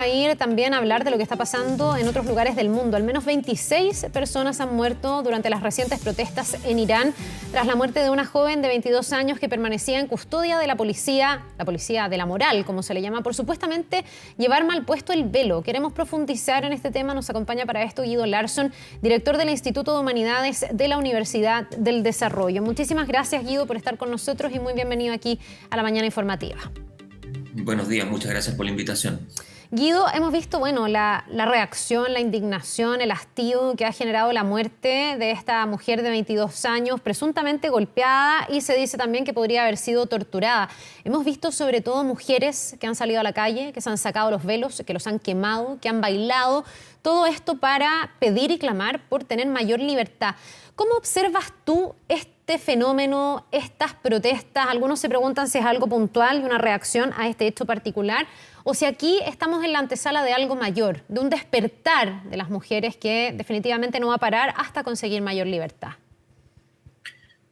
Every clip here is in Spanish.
A ir también a hablar de lo que está pasando en otros lugares del mundo. Al menos 26 personas han muerto durante las recientes protestas en Irán tras la muerte de una joven de 22 años que permanecía en custodia de la policía de la moral, como se le llama, por supuestamente llevar mal puesto el velo. Queremos profundizar en este tema. Nos acompaña para esto Guido Larsson, director del Instituto de Humanidades de la Universidad del Desarrollo. Muchísimas gracias, Guido, por estar con nosotros y muy bienvenido aquí a la Mañana Informativa. Buenos días, muchas gracias por la invitación. Guido, hemos visto la reacción, la indignación, el hastío que ha generado la muerte de esta mujer de 22 años, presuntamente golpeada, y se dice también que podría haber sido torturada. Hemos visto sobre todo mujeres que han salido a la calle, que se han sacado los velos, que los han quemado, que han bailado, todo esto para pedir y clamar por tener mayor libertad. ¿Cómo observas tú este fenómeno, estas protestas? Algunos se preguntan si es algo puntual y una reacción a este hecho particular, o si aquí estamos en la antesala de algo mayor, de un despertar de las mujeres que definitivamente no va a parar hasta conseguir mayor libertad.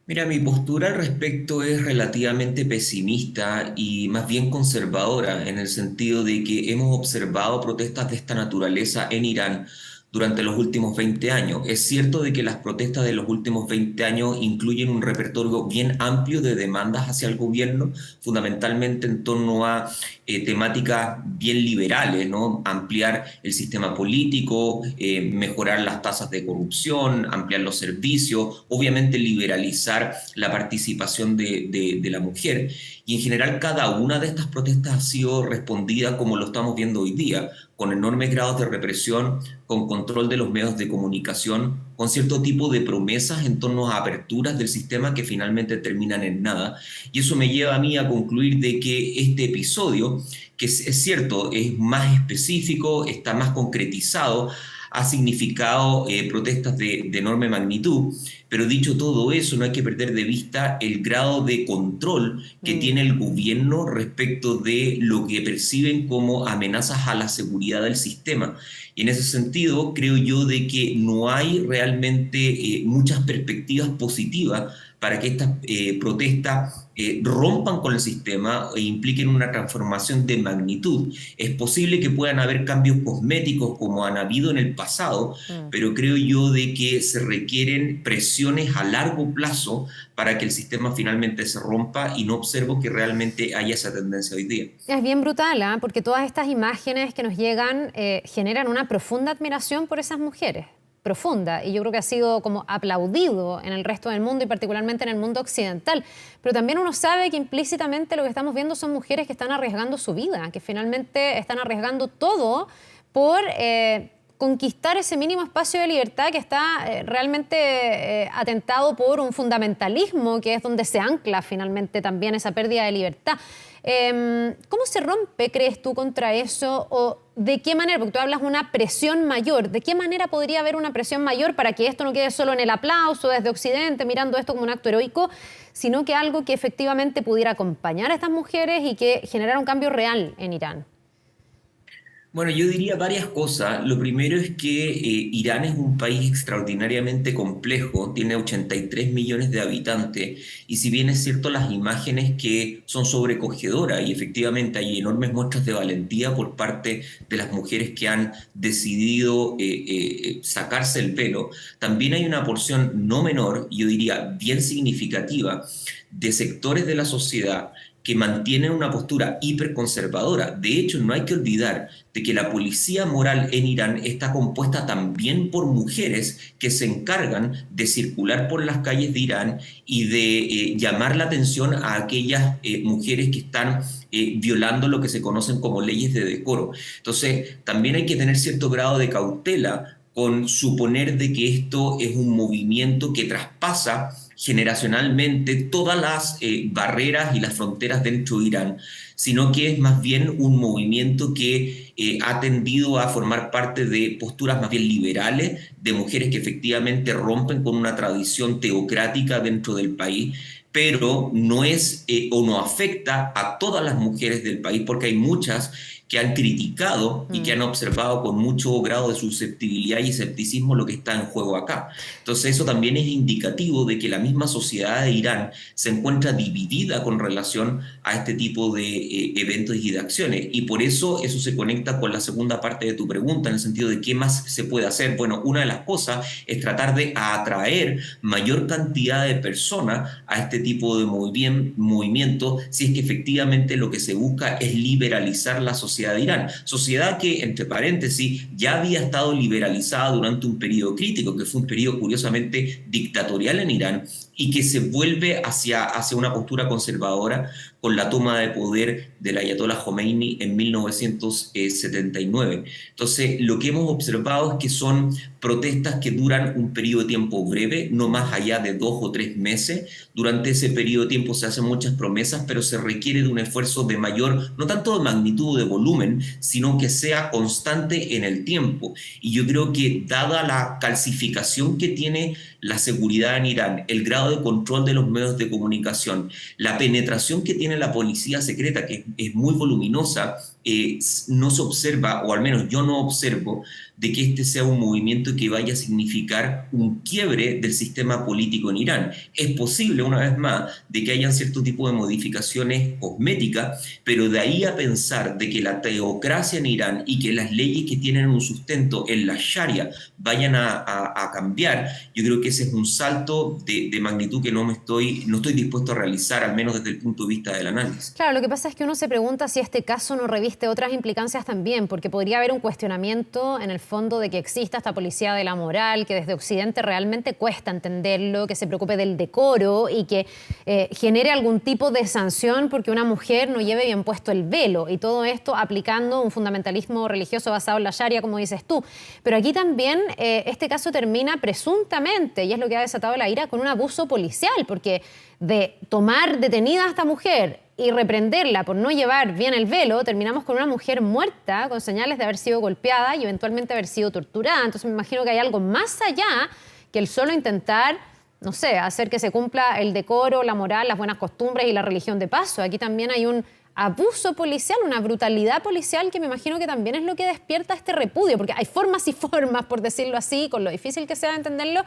Mira, mi postura al respecto es relativamente pesimista y más bien conservadora, en el sentido de que hemos observado protestas de esta naturaleza en Irán durante los últimos 20 años. Es cierto de que las protestas de los últimos 20 años incluyen un repertorio bien amplio de demandas hacia el gobierno, fundamentalmente en torno a temáticas bien liberales, ¿no? Ampliar el sistema político, mejorar las tasas de corrupción, ampliar los servicios, obviamente liberalizar la participación de la mujer. Y en general cada una de estas protestas ha sido respondida como lo estamos viendo hoy día, con enormes grados de represión, con control de los medios de comunicación, con cierto tipo de promesas en torno a aperturas del sistema que finalmente terminan en nada. Y eso me lleva a mí a concluir de que este episodio, que es cierto, es más específico, está más concretizado, ha significado protestas de enorme magnitud, pero dicho todo eso, no hay que perder de vista el grado de control que tiene el gobierno respecto de lo que perciben como amenazas a la seguridad del sistema. Y en ese sentido, creo yo de que no hay realmente muchas perspectivas positivas para que estas protestas rompan con el sistema e impliquen una transformación de magnitud. Es posible que puedan haber cambios cosméticos como han habido en el pasado, pero creo yo de que se requieren presiones a largo plazo para que el sistema finalmente se rompa, y no observo que realmente haya esa tendencia hoy día. Es bien brutal, ¿eh? Porque todas estas imágenes que nos llegan generan una profunda admiración por esas mujeres. Profunda, y yo creo que ha sido como aplaudido en el resto del mundo y particularmente en el mundo occidental, pero también uno sabe que implícitamente lo que estamos viendo son mujeres que están arriesgando su vida, que finalmente están arriesgando todo por conquistar ese mínimo espacio de libertad que está realmente atentado por un fundamentalismo, que es donde se ancla finalmente también esa pérdida de libertad. ¿Cómo se rompe, crees tú, contra eso? ¿O de qué manera? Porque tú hablas de una presión mayor. ¿De qué manera podría haber una presión mayor para que esto no quede solo en el aplauso desde Occidente, mirando esto como un acto heroico, sino que algo que efectivamente pudiera acompañar a estas mujeres y que generara un cambio real en Irán? Bueno, yo diría varias cosas. Lo primero es que Irán es un país extraordinariamente complejo, tiene 83 millones de habitantes, y si bien es cierto las imágenes que son sobrecogedoras y efectivamente hay enormes muestras de valentía por parte de las mujeres que han decidido sacarse el pelo, también hay una porción no menor, yo diría bien significativa, de sectores de la sociedad que mantienen una postura hiperconservadora. De hecho, no hay que olvidar de que la policía moral en Irán está compuesta también por mujeres que se encargan de circular por las calles de Irán y de llamar la atención a aquellas mujeres que están violando lo que se conocen como leyes de decoro. Entonces, también hay que tener cierto grado de cautela con suponer de que esto es un movimiento que traspasa generacionalmente todas las barreras y las fronteras dentro de Irán, sino que es más bien un movimiento que ha tendido a formar parte de posturas más bien liberales, de mujeres que efectivamente rompen con una tradición teocrática dentro del país, pero no es o no afecta a todas las mujeres del país, porque hay muchas que han criticado y que han observado con mucho grado de susceptibilidad y escepticismo lo que está en juego acá. Entonces eso también es indicativo de que la misma sociedad de Irán se encuentra dividida con relación a este tipo de eventos y de acciones. Y por eso se conecta con la segunda parte de tu pregunta, en el sentido de qué más se puede hacer. Bueno, una de las cosas es tratar de atraer mayor cantidad de personas a este tipo de movimiento, si es que efectivamente lo que se busca es liberalizar la sociedad de Irán. Sociedad que, entre paréntesis, ya había estado liberalizada durante un periodo crítico, que fue un periodo curiosamente dictatorial en Irán, y que se vuelve hacia una postura conservadora con la toma de poder del Ayatollah Khomeini en 1979. Entonces, lo que hemos observado es que son protestas que duran un periodo de tiempo breve, no más allá de 2 o 3 meses. Durante ese periodo de tiempo se hacen muchas promesas, pero se requiere de un esfuerzo de mayor, no tanto de magnitud o de volumen, sino que sea constante en el tiempo. Y yo creo que, dada la calcificación que tiene la seguridad en Irán, el grado de control de los medios de comunicación, la penetración que tiene la policía secreta, que es muy voluminosa, no se observa, o al menos yo no observo, de que este sea un movimiento que vaya a significar un quiebre del sistema político en Irán. Es posible, una vez más, de que hayan cierto tipo de modificaciones cosméticas, pero de ahí a pensar de que la teocracia en Irán y que las leyes que tienen un sustento en la Sharia vayan a cambiar, yo creo que ese es un salto de magnitud que no estoy dispuesto a realizar, al menos desde el punto de vista del análisis. Claro, lo que pasa es que uno se pregunta si este caso no reviste otras implicancias también, porque podría haber un cuestionamiento en el fondo de que exista esta policía de la moral, que desde Occidente realmente cuesta entenderlo, que se preocupe del decoro y que genere algún tipo de sanción porque una mujer no lleve bien puesto el velo, y todo esto aplicando un fundamentalismo religioso basado en la Sharia, como dices tú. Pero aquí también este caso termina presuntamente, y es lo que ha desatado la ira, con un abuso policial, porque de tomar detenida a esta mujer y reprenderla por no llevar bien el velo, terminamos con una mujer muerta, con señales de haber sido golpeada y eventualmente haber sido torturada. Entonces me imagino que hay algo más allá que el solo intentar, no sé, hacer que se cumpla el decoro, la moral, las buenas costumbres y la religión de paso. Aquí también hay un abuso policial, una brutalidad policial que me imagino que también es lo que despierta este repudio, porque hay formas y formas, por decirlo así, con lo difícil que sea entenderlo,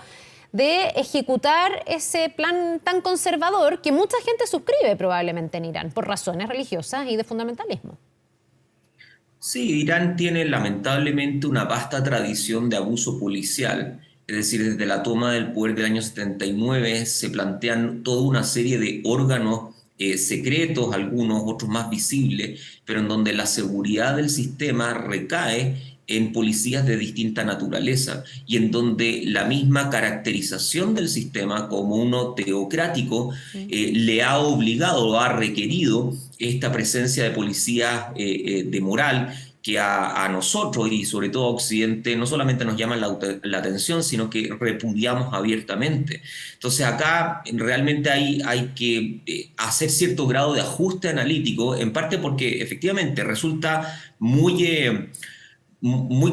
de ejecutar ese plan tan conservador que mucha gente suscribe probablemente en Irán por razones religiosas y de fundamentalismo. Sí, Irán tiene lamentablemente una vasta tradición de abuso policial. Es decir, desde la toma del poder del año 79 se plantean toda una serie de órganos secretos, algunos, otros más visibles, pero en donde la seguridad del sistema recae en policías de distinta naturaleza y en donde la misma caracterización del sistema como uno teocrático le ha obligado o ha requerido esta presencia de policías de moral que a nosotros y sobre todo a Occidente no solamente nos llaman la atención, sino que repudiamos abiertamente. Entonces acá realmente hay que hacer cierto grado de ajuste analítico, en parte porque efectivamente resulta muy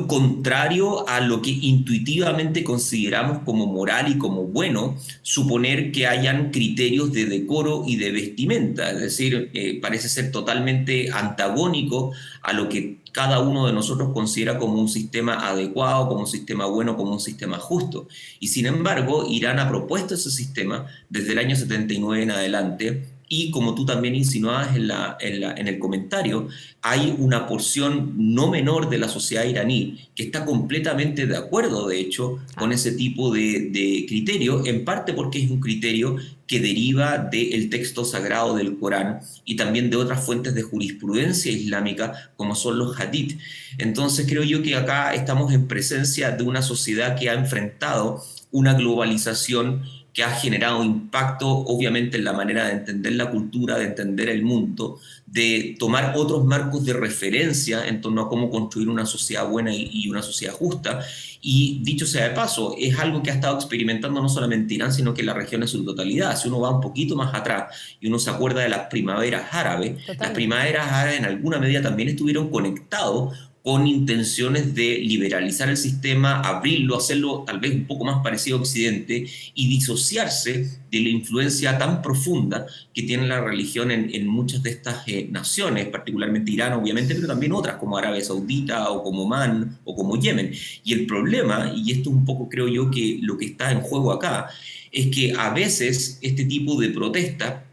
contrario a lo que intuitivamente consideramos como moral y como bueno, suponer que hayan criterios de decoro y de vestimenta. Es decir, parece ser totalmente antagónico a lo que cada uno de nosotros considera como un sistema adecuado, como un sistema bueno, como un sistema justo. Y sin embargo, Irán ha propuesto ese sistema desde el año 79 en adelante. Y como tú también insinuabas en el comentario, hay una porción no menor de la sociedad iraní que está completamente de acuerdo, de hecho, con ese tipo de criterio, en parte porque es un criterio que deriva del texto sagrado del Corán y también de otras fuentes de jurisprudencia islámica, como son los hadith. Entonces creo yo que acá estamos en presencia de una sociedad que ha enfrentado una globalización que ha generado impacto obviamente en la manera de entender la cultura, de entender el mundo, de tomar otros marcos de referencia en torno a cómo construir una sociedad buena y una sociedad justa. Y dicho sea de paso, es algo que ha estado experimentando no solamente Irán, sino que la región en su totalidad. Si uno va un poquito más atrás y uno se acuerda de las primaveras árabes, las primaveras árabes en alguna medida también estuvieron conectados con intenciones de liberalizar el sistema, abrirlo, hacerlo tal vez un poco más parecido a Occidente y disociarse de la influencia tan profunda que tiene la religión en muchas de estas naciones, particularmente Irán, obviamente, pero también otras como Arabia Saudita o como Omán o como Yemen. Y el problema, y esto es un poco creo yo que lo que está en juego acá, es que a veces este tipo de protestas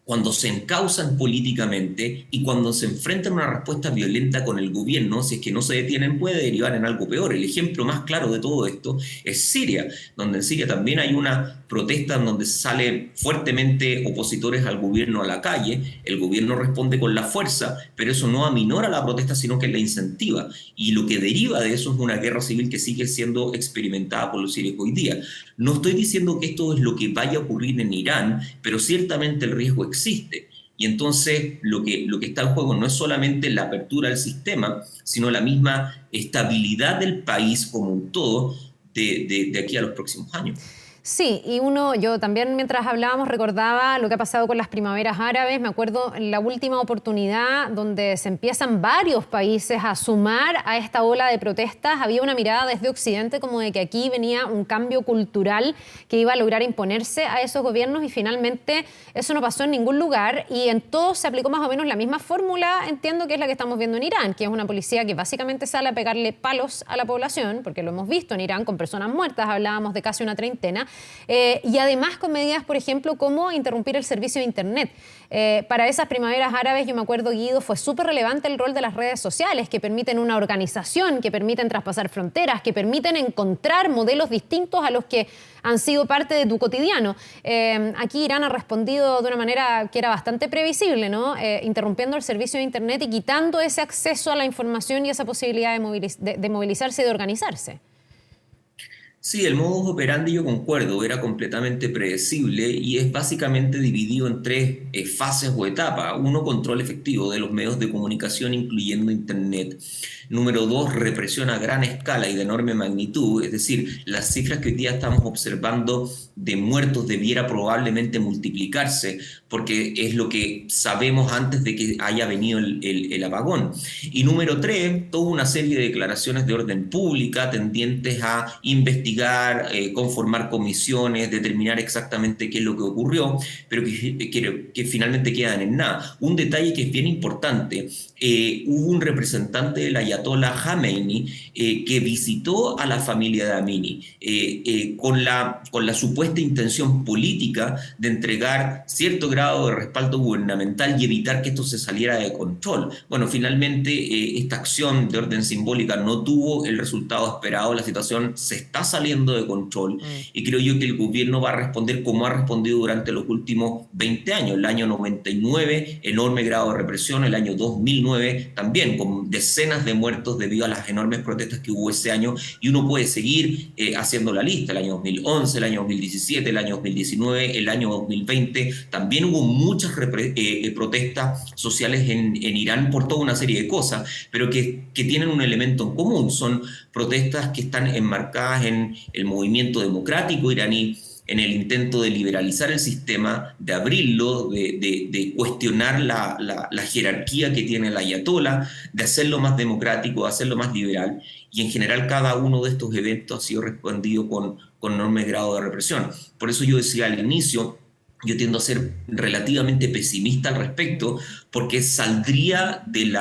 cuando se encausan políticamente y cuando se enfrentan a una respuesta violenta con el gobierno, si es que no se detienen, puede derivar en algo peor. El ejemplo más claro de todo esto es Siria, donde en Siria también hay una protesta en donde salen fuertemente opositores al gobierno a la calle, el gobierno responde con la fuerza, pero eso no aminora la protesta, sino que la incentiva. Y lo que deriva de eso es una guerra civil que sigue siendo experimentada por los sirios hoy día. No estoy diciendo que esto es lo que vaya a ocurrir en Irán, pero ciertamente el riesgo existe. Y entonces lo que está en juego no es solamente la apertura del sistema, sino la misma estabilidad del país como un todo de aquí a los próximos años. Sí, y yo también mientras hablábamos recordaba lo que ha pasado con las primaveras árabes. Me acuerdo en la última oportunidad donde se empiezan varios países a sumar a esta ola de protestas. Había una mirada desde Occidente como de que aquí venía un cambio cultural que iba a lograr imponerse a esos gobiernos y finalmente eso no pasó en ningún lugar y en todos se aplicó más o menos la misma fórmula, entiendo que es la que estamos viendo en Irán, que es una policía que básicamente sale a pegarle palos a la población, porque lo hemos visto en Irán con personas muertas, hablábamos de casi una treintena. Y además con medidas, por ejemplo, como interrumpir el servicio de Internet. Para esas primaveras árabes, yo me acuerdo, Guido, fue súper relevante el rol de las redes sociales, que permiten una organización, que permiten traspasar fronteras, que permiten encontrar modelos distintos a los que han sido parte de tu cotidiano. Aquí Irán ha respondido de una manera que era bastante previsible, ¿no? Interrumpiendo el servicio de Internet y quitando ese acceso a la información y esa posibilidad de movilizarse y de organizarse. Sí, el modus operandi yo concuerdo, era completamente predecible y es básicamente dividido en tres fases o etapas. Uno, control efectivo de los medios de comunicación, incluyendo Internet. Número dos, represión a gran escala y de enorme magnitud, es decir, las cifras que hoy día estamos observando de muertos debiera probablemente multiplicarse, porque es lo que sabemos antes de que haya venido el apagón. Y número tres, toda una serie de declaraciones de orden pública tendientes a investigar, conformar comisiones, determinar exactamente qué es lo que ocurrió, pero que finalmente quedan en nada. Un detalle que es bien importante, hubo un representante del Ayatollah Khamenei que visitó a la familia de Amini con la supuesta intención política de entregar cierto grado de respaldo gubernamental y evitar que esto se saliera de control. Bueno, finalmente esta acción de orden simbólica no tuvo el resultado esperado, la situación se está saliendo de control y creo yo que el gobierno va a responder como ha respondido durante los últimos 20 años, el año 99, enorme grado de represión, el año 2009 también, con decenas de muertos debido a las enormes protestas que hubo ese año, y uno puede seguir haciendo la lista, el año 2011, el año 2017, el año 2019, el año 2020, también hubo muchas protestas sociales en Irán por toda una serie de cosas, pero que tienen un elemento en común, son protestas que están enmarcadas en el movimiento democrático iraní, en el intento de liberalizar el sistema, de abrirlo, de cuestionar la jerarquía que tiene el ayatollah, de hacerlo más democrático, de hacerlo más liberal, y en general cada uno de estos eventos ha sido respondido con enorme grado de represión. Por eso yo decía al inicio, yo tiendo a ser relativamente pesimista al respecto, porque saldría del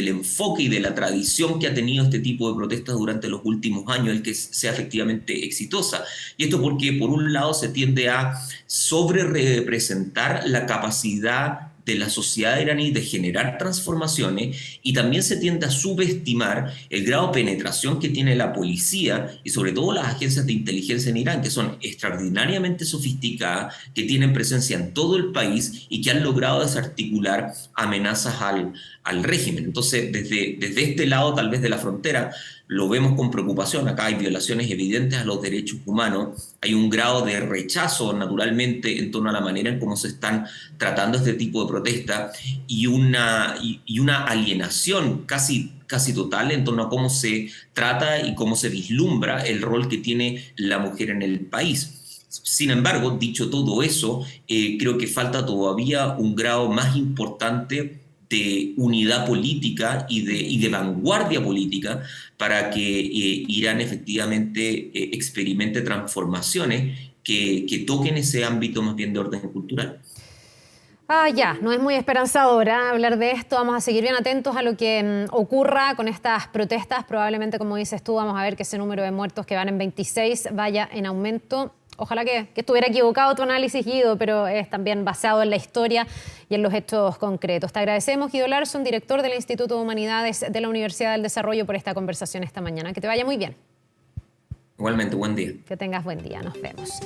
enfoque y de la tradición que ha tenido este tipo de protestas durante los últimos años, el que sea efectivamente exitosa. Y esto porque, por un lado, se tiende a sobre-representar la capacidad de la sociedad iraní de generar transformaciones, y también se tiende a subestimar el grado de penetración que tiene la policía y sobre todo las agencias de inteligencia en Irán, que son extraordinariamente sofisticadas, que tienen presencia en todo el país y que han logrado desarticular amenazas al régimen. Entonces, desde este lado tal vez de la frontera, lo vemos con preocupación. Acá hay violaciones evidentes a los derechos humanos, hay un grado de rechazo naturalmente en torno a la manera en cómo se están tratando este tipo de protestas y una alienación casi total en torno a cómo se trata y cómo se vislumbra el rol que tiene la mujer en el país. Sin embargo, dicho todo eso, creo que falta todavía un grado más importante de unidad política y de vanguardia política para que Irán efectivamente experimente transformaciones que toquen ese ámbito más bien de orden cultural. Ya, no es muy esperanzadora hablar de esto. Vamos a seguir bien atentos a lo que ocurra con estas protestas. Probablemente, como dices tú, vamos a ver que ese número de muertos que van en 26 vaya en aumento. Ojalá que estuviera equivocado tu análisis, Guido, pero es también basado en la historia y en los hechos concretos. Te agradecemos, Guido Larsson, director del Instituto de Humanidades de la Universidad del Desarrollo, por esta conversación esta mañana. Que te vaya muy bien. Igualmente, buen día. Que tengas buen día. Nos vemos.